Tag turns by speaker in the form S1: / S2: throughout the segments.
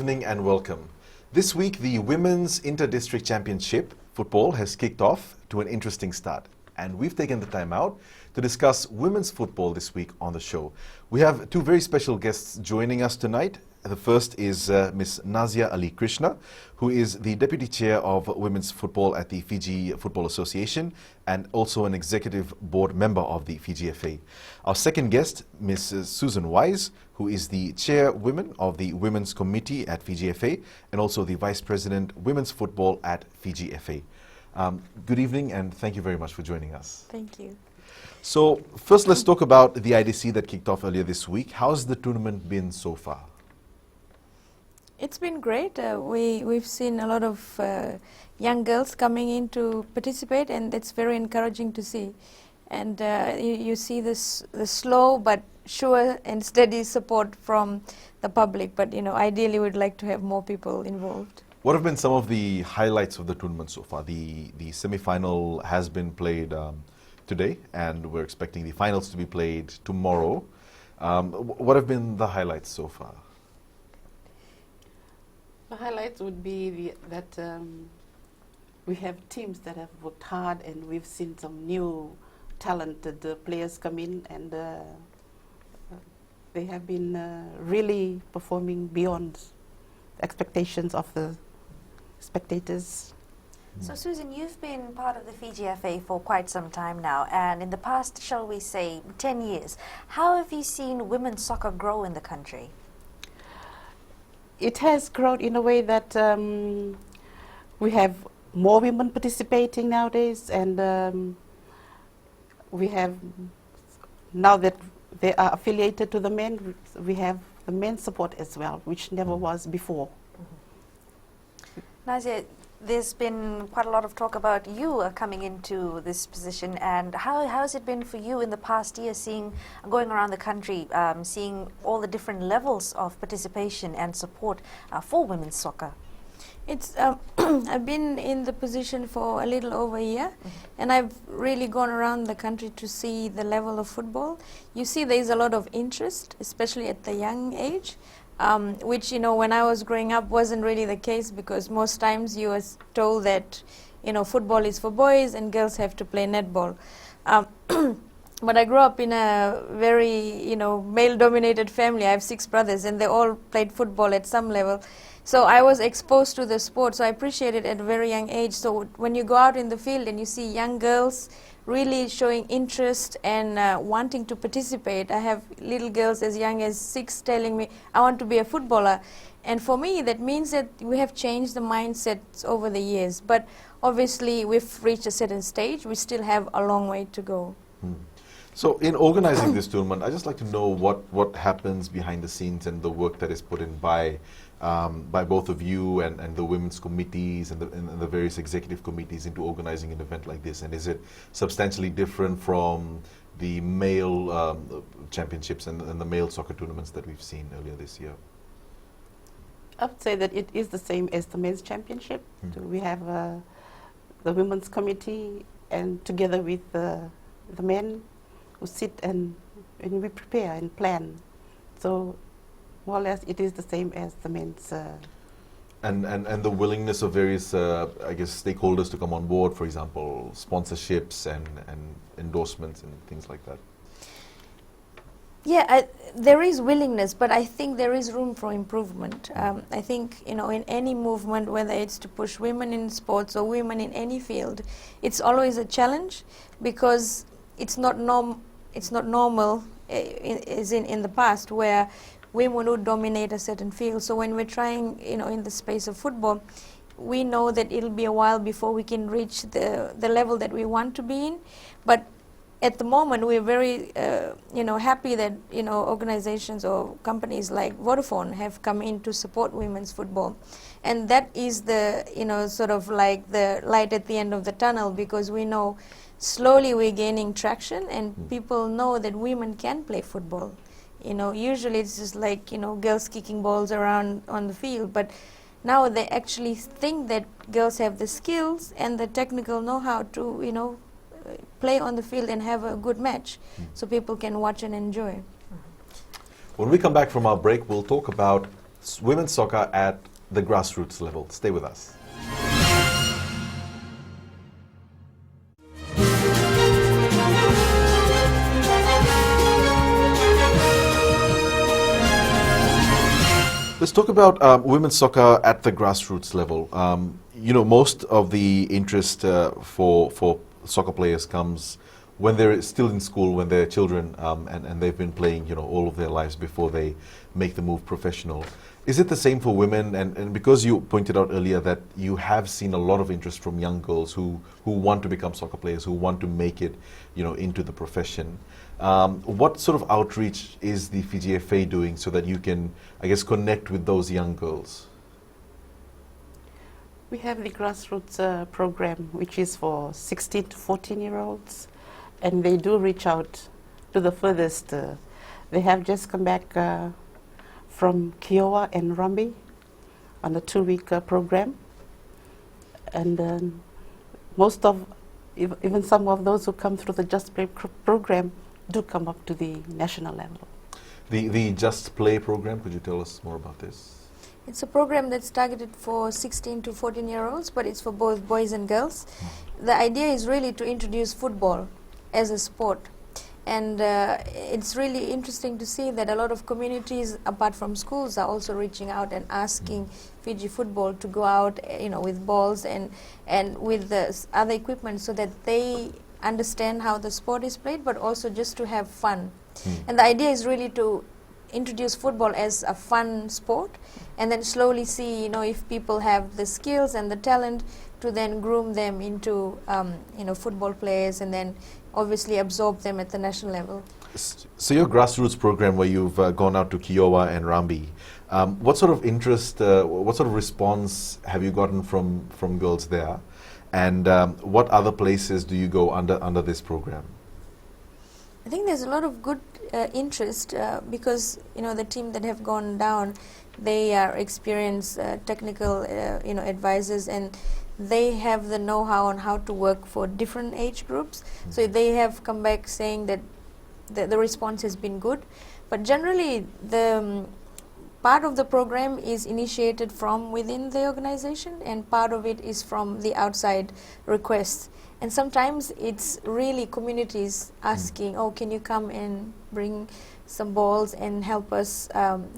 S1: evening and welcome. This week, the Women's Inter-District Championship football has kicked off to an interesting start. And we've taken the time out to discuss women's football this week on the show. We have two very special guests joining us tonight. The first is Ms. Nazia Ali Krishna, who is the Deputy Chair of Women's Football at the Fiji Football Association and also an Executive Board member of the Fiji FA. Our second guest, Ms. Susan Wise, who is the Chairwoman of the Women's Committee at Fiji FA and also the Vice President Women's Football at Fiji FA. Good evening and thank you very much for joining us.
S2: Thank you.
S1: So first let's talk about the IDC that kicked off earlier this week. How's the tournament been so far?
S2: It's been great. We've seen a lot of young girls coming in to participate, and it's very encouraging to see. And you see the slow but sure and steady support from the public. But ideally, we'd like to have more people involved.
S1: What have been some of the highlights of the tournament so far? The semi-final has been played today, and we're expecting the finals to be played tomorrow. What have been the highlights so far?
S3: The highlights would be that we have teams that have worked hard, and we've seen some new talented players come in, and they have been really performing beyond expectations of the spectators.
S4: So Susan, you've been part of the Fiji FA for quite some time now, and in the past, shall we say, 10 years, how have you seen women's soccer grow in the country?
S3: It has grown in a way that we have more women participating nowadays, and we have, now that they are affiliated to the men, we have the men's support as well, which never was before.
S4: Nazia, there's been quite a lot of talk about you coming into this position, and how has it been for you in the past year, going around the country, seeing all the different levels of participation and support for women's soccer?
S2: It's I've been in the position for a little over a year, and I've really gone around the country to see the level of football. You see there is a lot of interest, especially at the young age. Which, when I was growing up wasn't really the case, because most times you were told that, football is for boys and girls have to play netball. But I grew up in a very, male-dominated family. I have 6 brothers, and they all played football at some level. So I was exposed to the sport, so I appreciate it at a very young age. So when you go out in the field and you see young girls really showing interest and wanting to participate. I have little girls as young as 6 telling me, I want to be a footballer. And for me, that means that we have changed the mindsets over the years. But obviously, we've reached a certain stage. We still have a long way to go.
S1: So in organizing this tournament, I'd just like to know what happens behind the scenes and the work that is put in by both of you and the women's committees and the various executive committees into organizing an event like this. And is it substantially different from the male championships and the male soccer tournaments that we've seen earlier this year?
S3: I would say that it is the same as the men's championship. So we have the women's committee, and together with the men who sit and we prepare and plan. So more or less it is the same as the men's.
S1: And the willingness of various, stakeholders to come on board, for example, sponsorships and endorsements and things like that.
S2: Yeah, there is willingness, but I think there is room for improvement. I think, in any movement, whether it's to push women in sports or women in any field, it's always a challenge, because it's not normal as in the past, where women would dominate a certain field. So when we're trying, in the space of football, we know that it'll be a while before we can reach the level that we want to be in. But at the moment, we're very, happy that, organizations or companies like Vodafone have come in to support women's football. And that is the, sort of like the light at the end of the tunnel, because we know slowly we're gaining traction and people know that women can play football. Usually it's just like, girls kicking balls around on the field, but now they actually think that girls have the skills and the technical know-how to, play on the field and have a good match, so people can watch and enjoy.
S1: When we come back from our break, we'll talk about women's soccer at the grassroots level. Stay with us. Let's talk about women's soccer at the grassroots level. Most of the interest for soccer players comes when they're still in school, when they're children, and they've been playing, all of their lives before they make the move professional. Is it the same for women? And because you pointed out earlier that you have seen a lot of interest from young girls who want to become soccer players, who want to make it, into the profession. What sort of outreach is the Fiji FA doing so that you can, I guess, connect with those young girls?
S3: We have the grassroots program, which is for 16 to 14-year-olds, and they do reach out to the furthest. They have just come back from Kiowa and Rambi on a 2-week program, and even some of those who come through the Just Play program do come up to the national level.
S1: The Just Play program, could you tell us more about this?
S2: It's a program that's targeted for 16 to 14-year-olds, but it's for both boys and girls. The idea is really to introduce football as a sport. And it's really interesting to see that a lot of communities, apart from schools, are also reaching out and asking Fiji Football to go out, with balls and with the other equipment, so that they understand how the sport is played, but also just to have fun. And the idea is really to introduce football as a fun sport, and then slowly see, if people have the skills and the talent, to then groom them into, football players, and then obviously absorb them at the national level.
S1: So your grassroots program, where you've gone out to Kiowa and Rambi, what sort of interest, what sort of response have you gotten from girls there? And what other places do you go under this program?
S2: I think there's a lot of good interest because the team that have gone down, they are experienced technical advisors, and they have the know-how on how to work for different age groups. So they have come back saying that the response has been good, but generally the part of the program is initiated from within the organization, and part of it is from the outside requests. And sometimes it's really communities asking, can you come and bring some balls and help us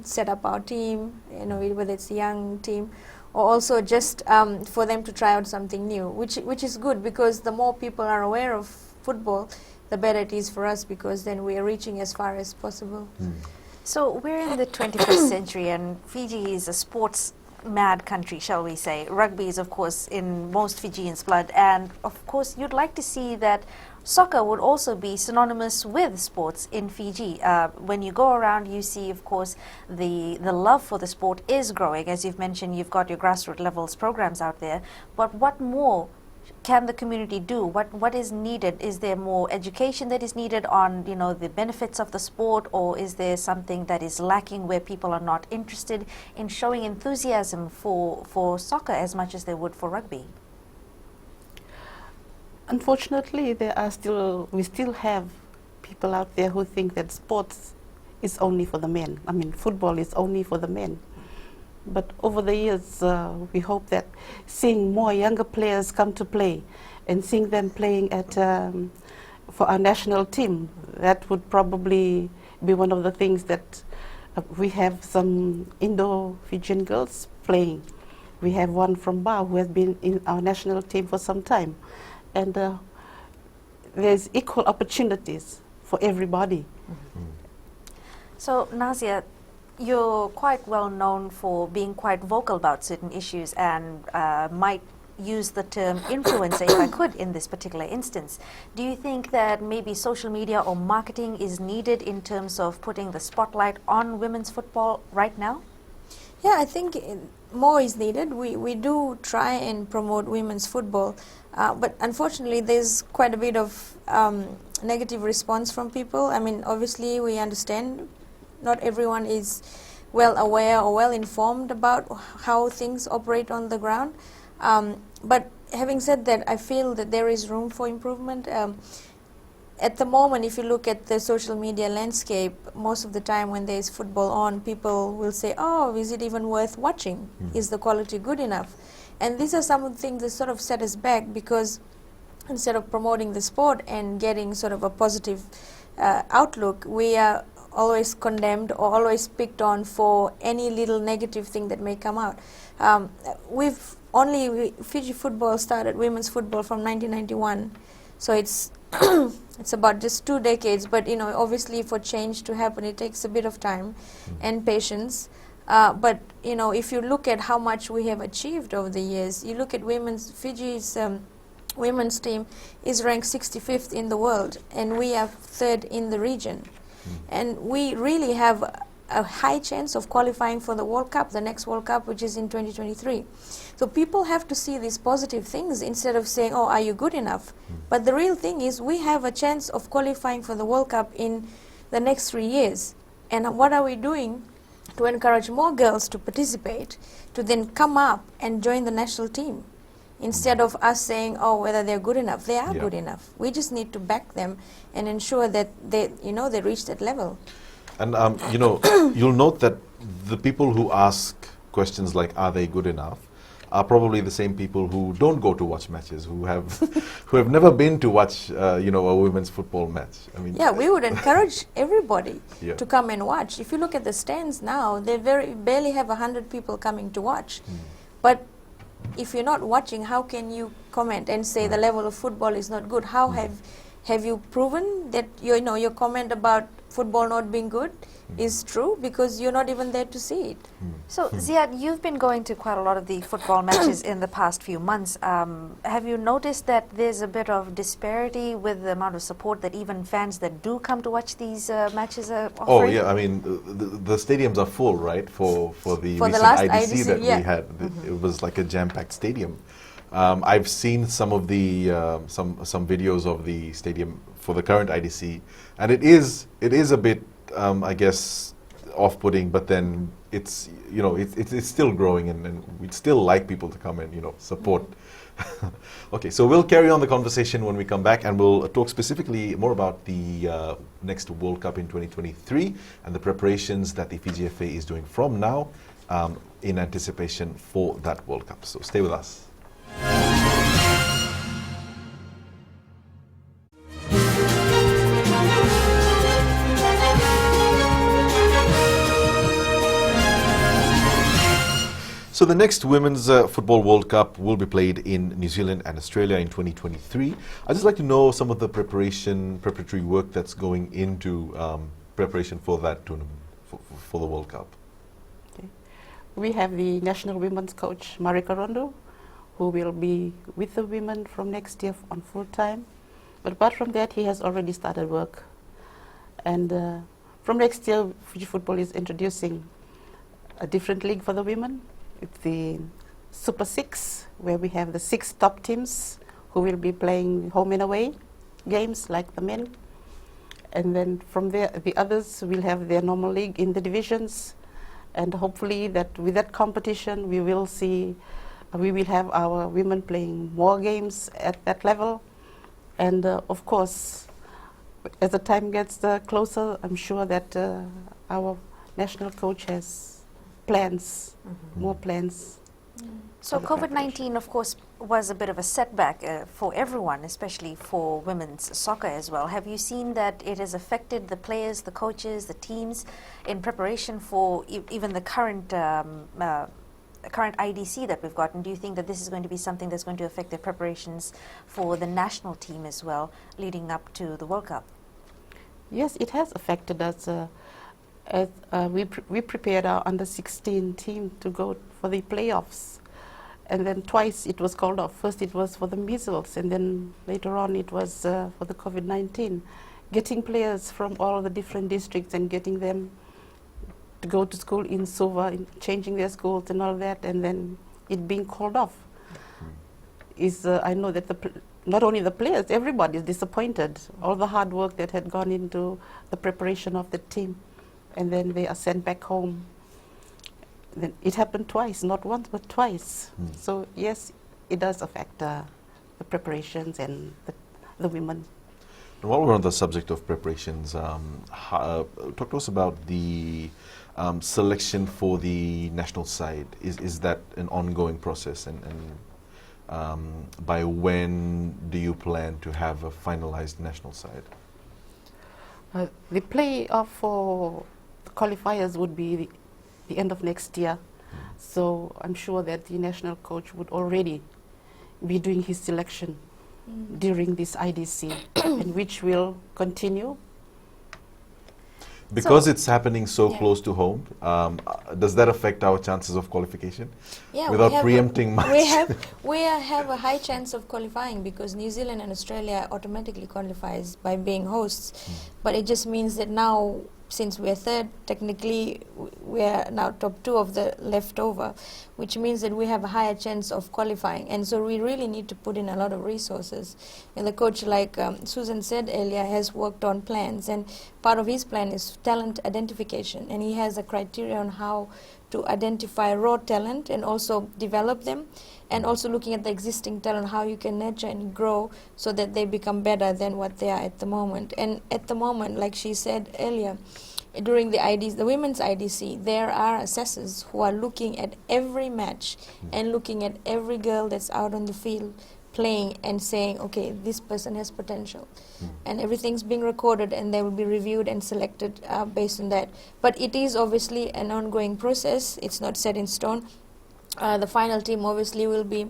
S2: set up our team, whether it's a young team, or also just for them to try out something new, which is good, because the more people are aware of football, the better it is for us, because then we are reaching as far as possible.
S4: So we're in the 21st century, and Fiji is a sports mad country, shall we say. Rugby is, of course, in most Fijians' blood, and of course you'd like to see that soccer would also be synonymous with sports in Fiji. When you go around, you see, of course, the love for the sport is growing. As you've mentioned, you've got your grassroots levels programs out there, but what more can the community do? What is needed? Is there more education that is needed on the benefits of the sport, or is there something that is lacking where people are not interested in showing enthusiasm for soccer as much as they would for rugby?
S3: Unfortunately, we still have people out there who think that sports is only for the men. I mean, football is only for the men. But over the years, we hope that seeing more younger players come to play, and seeing them playing for our national team, that would probably be one of the things that we have some Indo-Fijian girls playing. We have one from Ba who has been in our national team for some time. And there's equal opportunities for everybody.
S4: So, Nazia, you're quite well known for being quite vocal about certain issues, and might use the term influencer, if I could, in this particular instance. Do you think that maybe social media or marketing is needed in terms of putting the spotlight on women's football right now?
S2: Yeah, I think more is needed. We do try and promote women's football, but unfortunately there's quite a bit of negative response from people. I mean, obviously we understand not everyone is well aware or well informed about how things operate on the ground. But having said that, I feel that there is room for improvement. at the moment, if you look at the social media landscape, most of the time when there is football on, people will say, oh, is it even worth watching? Is the quality good enough? And these are some of the things that sort of set us back, because instead of promoting the sport and getting sort of a positive outlook, we are always condemned or always picked on for any little negative thing that may come out. Fiji football started, women's football, from 1991, so it's it's about just 2 decades, but obviously for change to happen it takes a bit of time and patience. But if you look at how much we have achieved over the years, you look at Fiji's women's team is ranked 65th in the world, and we are 3rd in the region. And we really have a high chance of qualifying for the World Cup, the next World Cup, which is in 2023. So people have to see these positive things instead of saying, oh, are you good enough? But the real thing is we have a chance of qualifying for the World Cup in the next 3 years. And what are we doing to encourage more girls to participate, to then come up and join the national team? Instead of us saying, oh, whether they're good enough. They are good enough. We just need to back them and ensure that they reach that level.
S1: And you'll note that the people who ask questions like, are they good enough, are probably the same people who don't go to watch matches, who have never been to watch a women's football match. I mean,
S2: we would encourage everybody
S1: Yeah.
S2: to come and watch. If you look at the stands now, they barely have 100 people coming to watch. But if you're not watching, how can you comment and say the level of football is not good? How have you proven that your comment about football not being good is true, because you're not even there to see it?
S4: So, Ziad, you've been going to quite a lot of the football matches in the past few months. Have you noticed that there's a bit of disparity with the amount of support that even fans that do come to watch these matches are offering?
S1: Oh yeah, I mean the stadiums are full, right? For the
S2: For the
S1: recent
S2: last
S1: IDC that
S2: yeah.
S1: we had, it was like a jam-packed stadium. I've seen some of the some videos of the stadium for the current IDC, and it is a bit I guess off-putting, but then it's it's still growing, and we'd still like people to come and support. Okay, so we'll carry on the conversation when we come back, and we'll talk specifically more about the next World Cup in 2023 and the preparations that the Fiji FA is doing from now in anticipation for that World Cup. So stay with us. So the next Women's Football World Cup will be played in New Zealand and Australia in 2023. I'd just like to know some of the preparatory work that's going into preparation for that tournament, for the World Cup.
S3: Okay. We have the national women's coach, Marika Rondo, who will be with the women from next year on full time. But apart from that, he has already started work. And from next year, Fiji Football is introducing a different league for the women. It's the Super 6, where we have the 6 top teams who will be playing home and away games like the men. And then from there, the others will have their normal league in the divisions. And hopefully that with that competition, we will have our women playing more games at that level. And of course, as the time gets closer, I'm sure that our national coach has plans, more plans.
S4: So COVID-19, of course, was a bit of a setback for everyone, especially for women's soccer as well. Have you seen that it has affected the players, the coaches, the teams in preparation for even the current IDC that we've gotten? Do you think that this is going to be something that's going to affect their preparations for the national team as well, leading up to the World Cup?
S3: Yes, it has affected us. We prepared our under-16 team to go for the playoffs, and then twice it was called off. First it was for the measles, and then later on it was for the COVID-19. Getting players from all the different districts and getting them to go to school in Suva, changing their schools and all that, and then it being called off. I know that not only the players, everybody is disappointed. All the hard work that had gone into the preparation of the team, and then they are sent back home. Then it happened twice, not once, but twice. So yes, it does affect the preparations and the women.
S1: While we're on the subject of preparations, talk to us about the selection for the national side. Is that an ongoing process, and by when do you plan to have a finalized national side?
S3: The playoff for the qualifiers would be the end of next year. So I'm sure that the national coach would already be doing his selection during this IDC, and which will continue.
S1: Because
S2: So-
S1: it's happening so
S2: Yeah.
S1: close to home, does that affect our chances of qualification?
S2: Yeah,
S1: Without
S2: we have
S1: preempting much.
S2: we have a high chance of qualifying because New Zealand and Australia automatically qualifies by being hosts. But it just means that now, since we're third, technically we are now top 2 of the leftover, which means that we have a higher chance of qualifying. And so we really need to put in a lot of resources. And the coach, like Susan said earlier, has worked on plans, and part of his plan is talent identification, and he has a criteria on how to identify raw talent and also develop them, and also looking at the existing talent, how you can nurture and grow so that they become better than what they are at the moment. And at the moment, like she said earlier, during the IDC, the women's IDC, there are assessors who are looking at every match and looking at every girl that's out on the field playing and saying, okay, this person has potential. And everything's being recorded, and they will be reviewed and selected based on that. But it is obviously an ongoing process. It's not set in stone. The final team obviously will be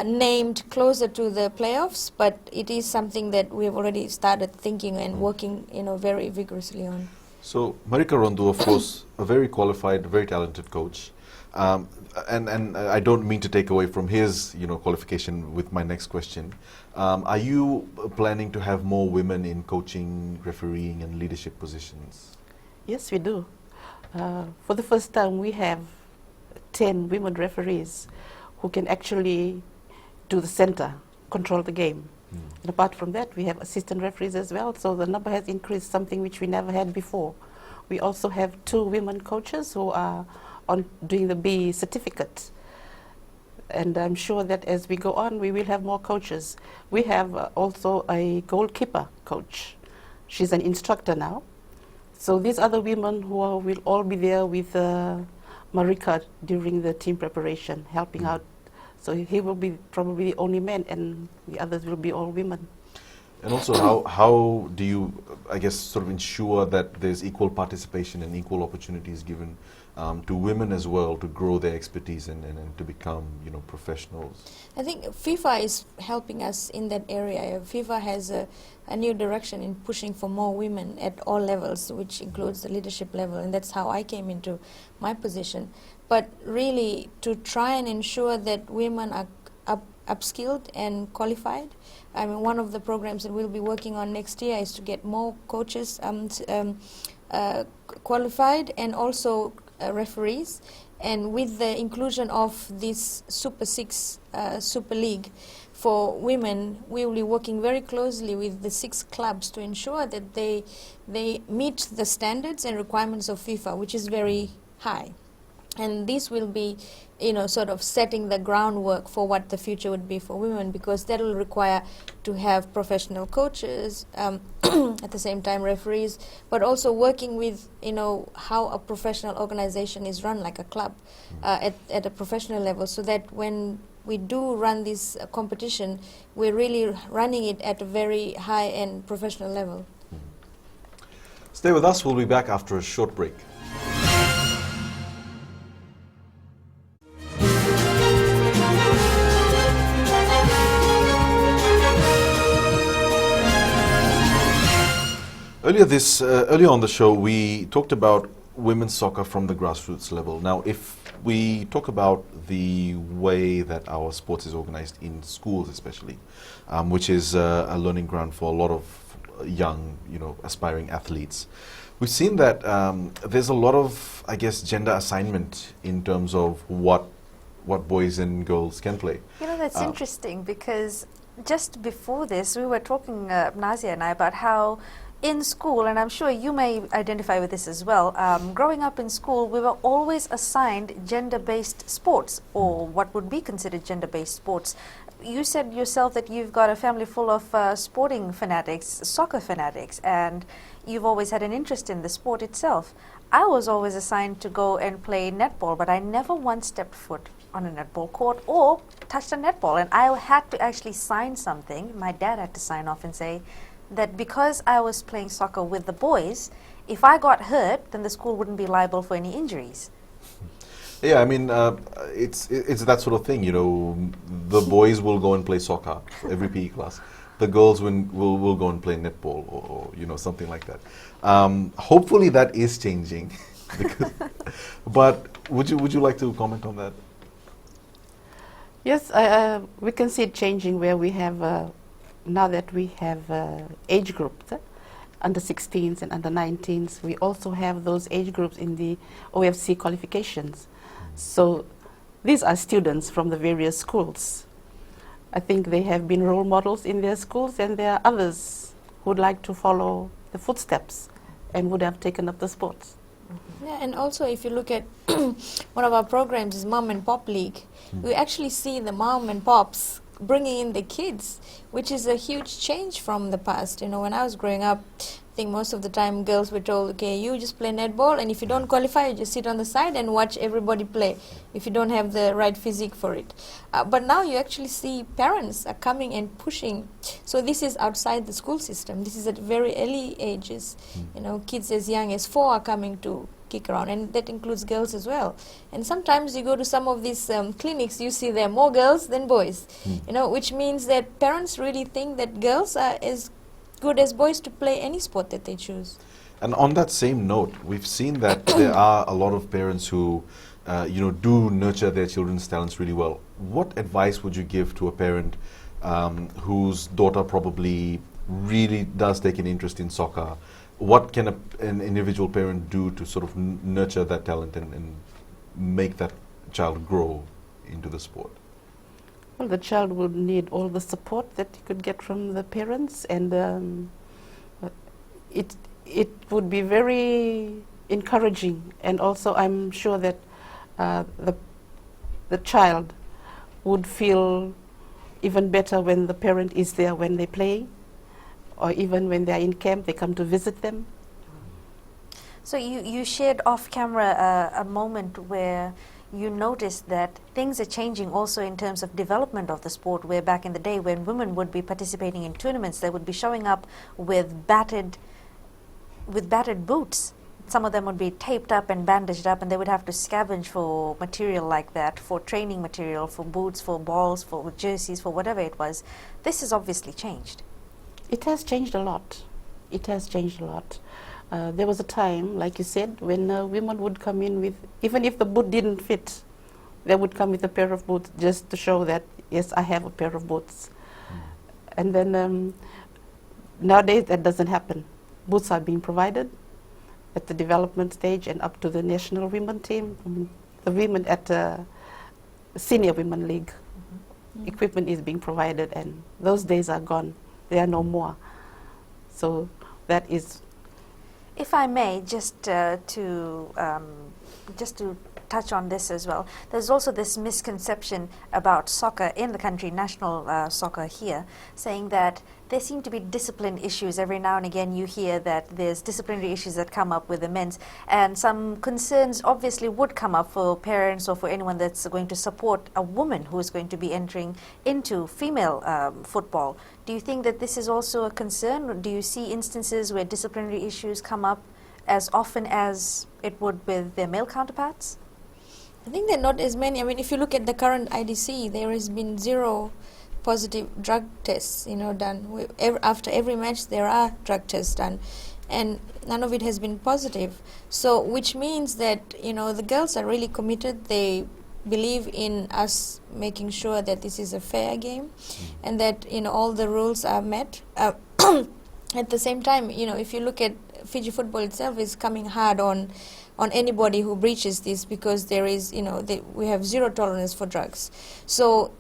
S2: named closer to the playoffs, but it is something that we have already started thinking and working, very vigorously on.
S1: So Marika Rondu, of course, a very qualified, very talented coach. And I don't mean to take away from his, qualification with my next question. Are you planning to have more women in coaching, refereeing, and leadership positions?
S3: Yes, we do. For the first time, we have 10 women referees who can actually do the center, control the game. And apart from that, we have assistant referees as well, so the number has increased, something which we never had before. We also have 2 women coaches who are on doing the B certificate. And I'm sure that as we go on, we will have more coaches. We have also a goalkeeper coach. She's an instructor now. So these other women who will all be there with Marika during the team preparation, helping out. So he will be probably the only man, and the others will be all women.
S1: And also, how do you, I guess, sort of ensure that there's equal participation and equal opportunities given to women as well to grow their expertise and to become, professionals?
S2: I think FIFA is helping us in that area. FIFA has a new direction in pushing for more women at all levels, which includes the leadership level, and that's how I came into my position. But really, to try and ensure that women are upskilled and qualified. I mean, one of the programs that we'll be working on next year is to get more coaches qualified, and also referees. And with the inclusion of this Super 6 Super League for women, we will be working very closely with the 6 clubs to ensure that they meet the standards and requirements of FIFA, which is very high. And this will be, sort of setting the groundwork for what the future would be for women, because that will require to have professional coaches, at the same time referees, but also working with, how a professional organization is run, like a club, at a professional level, so that when we do run this competition, we're really running it at a very high and professional level.
S1: Stay with us. We'll be back after a short break. Earlier on the show, we talked about women's soccer from the grassroots level. Now, if we talk about the way that our sports is organized in schools especially, which is a learning ground for a lot of young, aspiring athletes, we've seen that there's a lot of, I guess, gender assignment in terms of what boys and girls can play.
S4: That's interesting, because just before this, we were talking, Nazia and I, about how in school, and I'm sure you may identify with this as well, growing up in school, we were always assigned gender-based sports, or what would be considered gender-based sports. you said yourself that you've got a family full of sporting fanatics, soccer fanatics, and you've always had an interest in the sport itself. I was always assigned to go and play netball, but I never once stepped foot on a netball court or touched a netball. And I had to actually sign something. My dad had to sign off and say that because I was playing soccer with the boys, if I got hurt, then the school wouldn't be liable for any injuries.
S1: Yeah, I mean, it's that sort of thing, you know. The boys will go and play soccer every PE class. The girls will go and play netball or you know, something like that. Hopefully that is changing. But would you like to comment on that?
S3: Yes, we can see it changing where we have, now that we have age groups, under 16s and under 19s, we also have those age groups in the OFC qualifications. So these are students from the various schools. I think they have been role models in their schools, and there are others who would like to follow the footsteps and would have taken up the sports.
S2: Yeah, and also if you look at one of our programs is Mom and Pop League, we actually see the mom and pops bringing in the kids, which is a huge change from the past. You know, when I was growing up, I think most of the time girls were told, okay, you just play netball, and if you don't qualify, you just sit on the side and watch everybody play if you don't have the right physique for it. But now you actually see parents are coming and pushing. So this is outside the school system. This is at very early ages. You know, kids as young as 4 are coming to kick around, and that includes girls as well. And sometimes you go to some of these clinics, you see there are more girls than boys, you know, which means that parents really think that girls are as good as boys to play any sport that they choose.
S1: And on that same note, we've seen that there are a lot of parents who you know, do nurture their children's talents really well. What advice would you give to a parent whose daughter probably really does take an interest in soccer? What can an individual parent do to sort of nurture that talent and make that child grow into the sport?
S3: Well, the child would need all the support that he could get from the parents, and it would be very encouraging. And also, I'm sure that the child would feel even better when the parent is there when they play, or even when they are in camp, they come to visit them.
S4: So you shared off camera a moment where you noticed that things are changing also in terms of development of the sport, where back in the day when women would be participating in tournaments, they would be showing up with battered boots. Some of them would be taped up and bandaged up, and they would have to scavenge for material like that, for training material, for boots, for balls, for jerseys, for whatever it was. This has obviously changed.
S3: It has changed a lot. It has changed a lot. There was a time, like you said, when women would come in with, even if the boot didn't fit, they would come with a pair of boots just to show that, yes, I have a pair of boots. And then nowadays that doesn't happen. Boots are being provided at the development stage and up to the national women team, the women at the senior women league. Equipment is being provided, and those days are gone. They are no more. So that is.
S4: If I may, just to touch on this as well, there's also this misconception about soccer in the country, national soccer here, saying that there seem to be discipline issues. Every now and again you hear that there's disciplinary issues that come up with the men's, and some concerns obviously would come up for parents or for anyone that's going to support a woman who is going to be entering into female football. Do you think that this is also a concern? Do you see instances where disciplinary issues come up as often as it would with their male counterparts?
S2: I think there are not as many. I mean, if you look at the current IDC, there has been 0 positive drug tests, you know, done. After every match, there are drug tests done, and none of it has been positive. So, which means that, you know, the girls are really committed. They believe in us making sure that this is a fair game, and that, you know, all the rules are met. At the same time, you know, if you look at Fiji football itself, is coming hard on anybody who breaches this, because there is, you know, we have 0 tolerance for drugs. So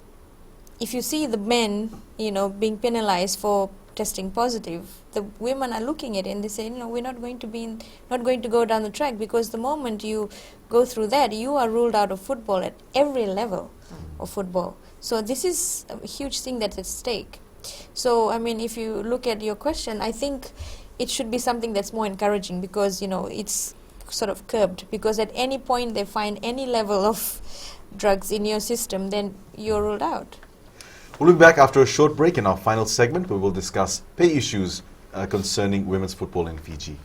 S2: if you see the men, you know, being penalized for testing positive, the women are looking at it and they say, no, we're not going to go down the track, because the moment you go through that, you are ruled out of football at every level. of football. So this is a huge thing that's at stake. So I mean, if you look at your question, I think it should be something that's more encouraging, because it's sort of curbed, because at any point they find any level of drugs in your system, then you're ruled out.
S1: We'll be back after a short break. In our final segment, we will discuss pay issues concerning women's football in Fiji.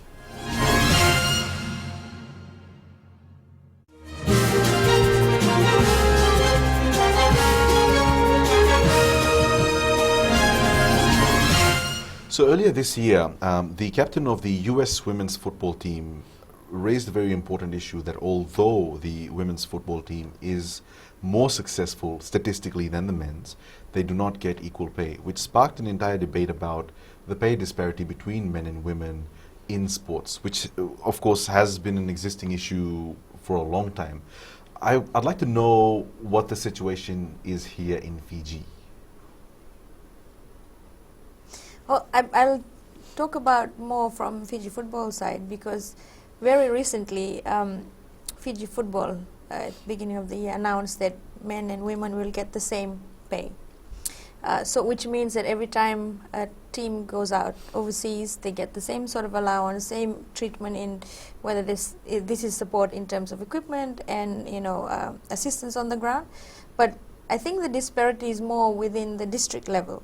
S1: So earlier this year, the captain of the US women's football team raised a very important issue that although the women's football team is more successful statistically than the men's, they do not get equal pay, which sparked an entire debate about the pay disparity between men and women in sports, which of course has been an existing issue for a long time. I'd like to know what the situation is here in Fiji.
S2: Well, I'll talk about more from Fiji football side, because very recently Fiji football at the beginning of the year announced that men and women will get the same pay. So which means that every time a team goes out overseas, they get the same sort of allowance, same treatment in whether this is support in terms of equipment and assistance on the ground. But I think the disparity is more within the district level.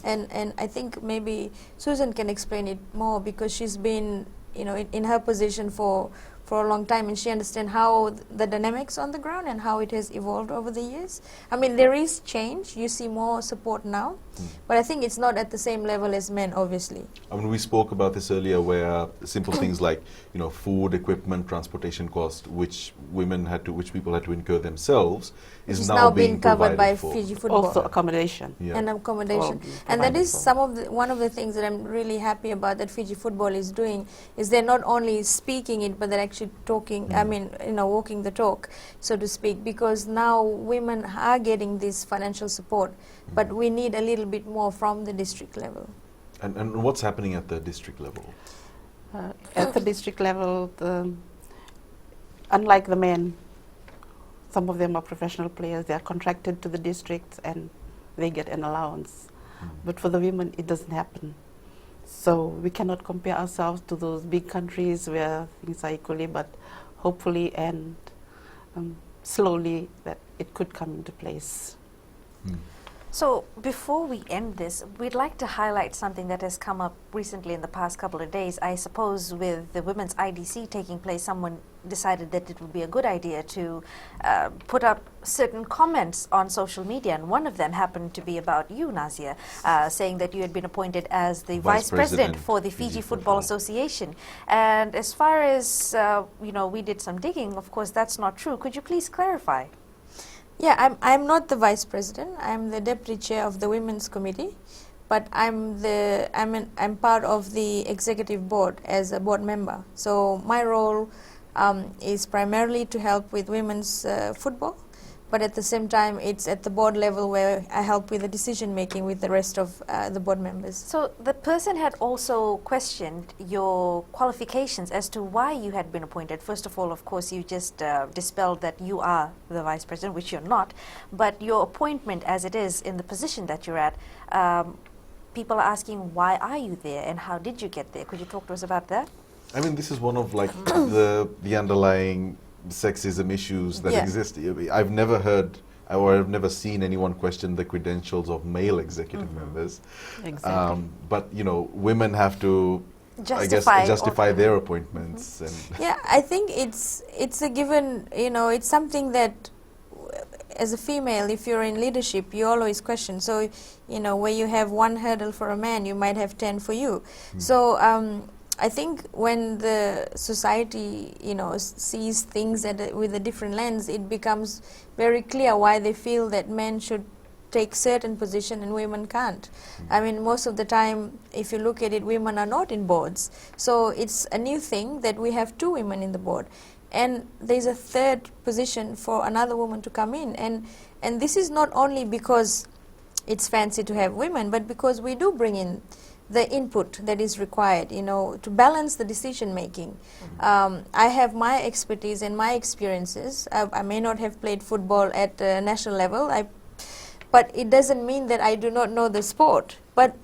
S2: And I think maybe Susan can explain it more, because she's been in her position for a long time, and she understands how the dynamics on the ground and how it has evolved over the years. I mean, there is change. You see more support now, but I think it's not at the same level as men, obviously.
S1: I mean, we spoke about this earlier, where simple things like food, equipment, transportation cost, which people had to incur themselves, is now being
S2: covered by
S1: for.
S2: Fiji football.
S3: Also accommodation.
S1: Yeah.
S2: And accommodation. And that is one of the things that I'm really happy about that Fiji football is doing, is they're not only speaking it, but they're actually talking, walking the talk, so to speak, because now women are getting this financial support, but we need a little bit more from the district level.
S1: And what's happening at the district level?
S3: At the district level, unlike the men, some of them are professional players. They are contracted to the districts and they get an allowance. But for the women, it doesn't happen. So we cannot compare ourselves to those big countries where things are equally, but hopefully and slowly that it could come into place.
S4: So before we end this, we'd like to highlight something that has come up recently in the past couple of days. I suppose with the women's IDC taking place, someone decided that it would be a good idea to put up certain comments on social media, and one of them happened to be about you, Nazia, saying that you had been appointed as the Vice President for the Fiji Football Association. And as far as, we did some digging, of course, that's not true. Could you please clarify?
S2: Yeah, I'm not the vice president. I'm the deputy chair of the women's committee, but I'm part of the executive board as a board member. So my role is primarily to help with women's football, but at the same time it's at the board level where I help with the decision making with the rest of the board members.
S4: So the person had also questioned your qualifications as to why you had been appointed. First of all, of course, you just dispelled that you are the vice president, which you're not, but your appointment as it is in the position that you're at, people are asking, why are you there and how did you get there? Could you talk to us about that?
S1: I mean, this is one of the underlying sexism issues that exist. I've never heard or I've never seen anyone question the credentials of male executive members.
S3: Exactly.
S1: But women have to justify their appointments. And
S2: yeah, I think it's a given. It's something that as a female, if you're in leadership, you always question. So where you have one hurdle for a man, you might have 10 for you. So I think when the society, sees things with a different lens, it becomes very clear why they feel that men should take certain position and women can't. I mean, most of the time, if you look at it, women are not in boards. So it's a new thing that we have 2 women in the board. And there's a 3rd position for another woman to come in. And this is not only because it's fancy to have women, but because we do bring in the input that is required, you know, to balance the decision making. I have my expertise and my experiences. I may not have played football at national level, but it doesn't mean that I do not know the sport. But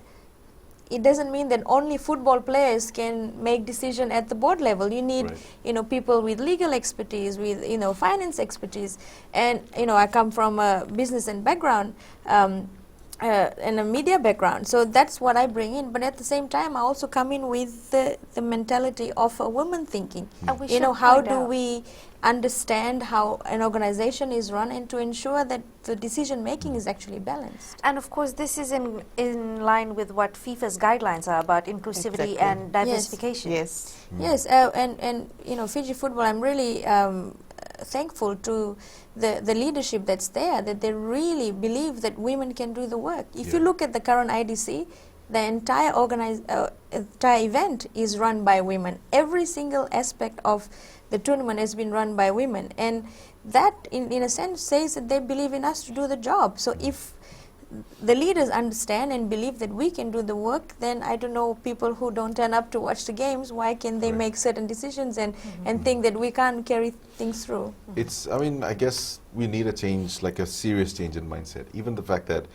S2: it doesn't mean that only football players can make decision at the board level. You need,
S1: Right.
S2: you know, people with legal expertise, with, you know, finance expertise. And, you know, I come from a business and background, and a media background. So that's what I bring in. But at the same time, I also come in with the mentality of a woman thinking.
S4: And we
S2: You know,
S4: should
S2: how
S4: point
S2: do
S4: out-
S2: we understand how an organization is run and to ensure that the decision making is actually balanced.
S4: And of course, this is in line with what FIFA's guidelines are about inclusivity
S3: Exactly.
S4: and diversification.
S3: Yes.
S2: Yes, and you know, Fiji football, I'm really thankful to the leadership that's there, that they really believe that women can do the work. If you
S1: Yeah.
S2: look at the current IDC, the entire entire event is run by women. Every single aspect of the tournament has been run by women, and that in a sense says that they believe in us to do the job. So if the leaders understand and believe that we can do the work, then I don't know, people who don't turn up to watch the games, why can they
S1: Correct.
S2: make certain decisions and think that we can't carry things through?
S1: It's, I mean, I guess we need a change, like a serious change in mindset. Even the fact that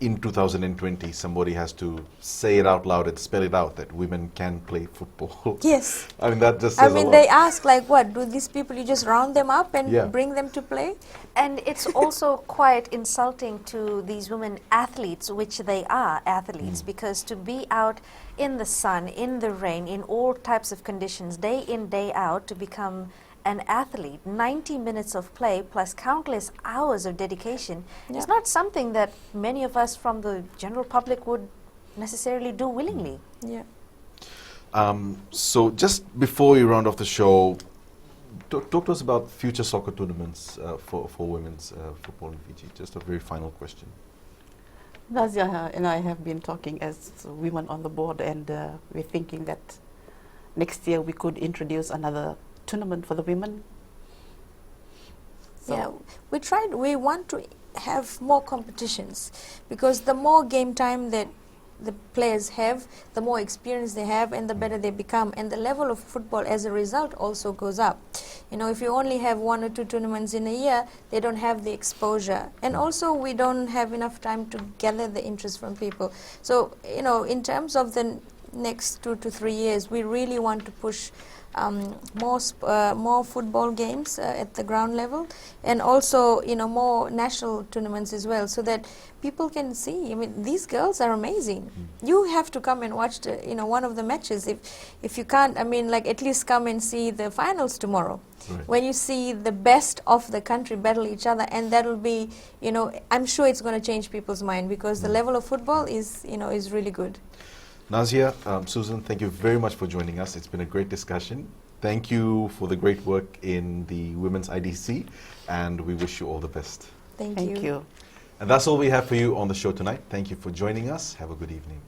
S1: in 2020 somebody has to say it out loud and spell it out that women can play football.
S2: Yes.
S1: I mean, that just
S2: I
S1: says a
S2: mean,
S1: lot.
S2: they ask, like, what, do these people, you just round them up and
S1: Yeah.
S2: bring them to play?
S4: And it's also quite insulting to these women athletes, which they are athletes, because to be out in the sun, in the rain, in all types of conditions, day in, day out, to become an athlete, 90 minutes of play plus countless hours of dedication,
S2: Yeah.
S4: is not something that many of us from the general public would necessarily do willingly.
S2: Yeah.
S1: So just before we round off the show, talk to us about future soccer tournaments for women's football in Fiji. Just a very final question.
S3: Nazia and I have been talking as women on the board, and we're thinking that next year we could introduce another tournament for the women. So
S2: Yeah, we want to have more competitions, because the more game time that the players have, the more experience they have and the better they become, and the level of football as a result also goes up. You know, if you only have 1 or 2 tournaments in a year, they don't have the exposure, and also we don't have enough time to gather the interest from people. So, you know, in terms of the next 2 to 3 years, we really want to push more football games at the ground level, and also, you know, more national tournaments as well, so that people can see. I mean, these girls are amazing. You have to come and watch you know, one of the matches. If you can't, I mean, like, at least come and see the finals tomorrow.
S1: Right.
S2: When you see the best of the country battle each other, and that'll be, you know, I'm sure it's going to change people's mind, because the level of football is, you know, is really good.
S1: Nazia, Susan, thank you very much for joining us. It's been a great discussion. Thank you for the great work in the Women's IDC, and we wish you all the best.
S2: Thank
S3: thank you.
S1: And that's all we have for you on the show tonight. Thank you for joining us. Have a good evening.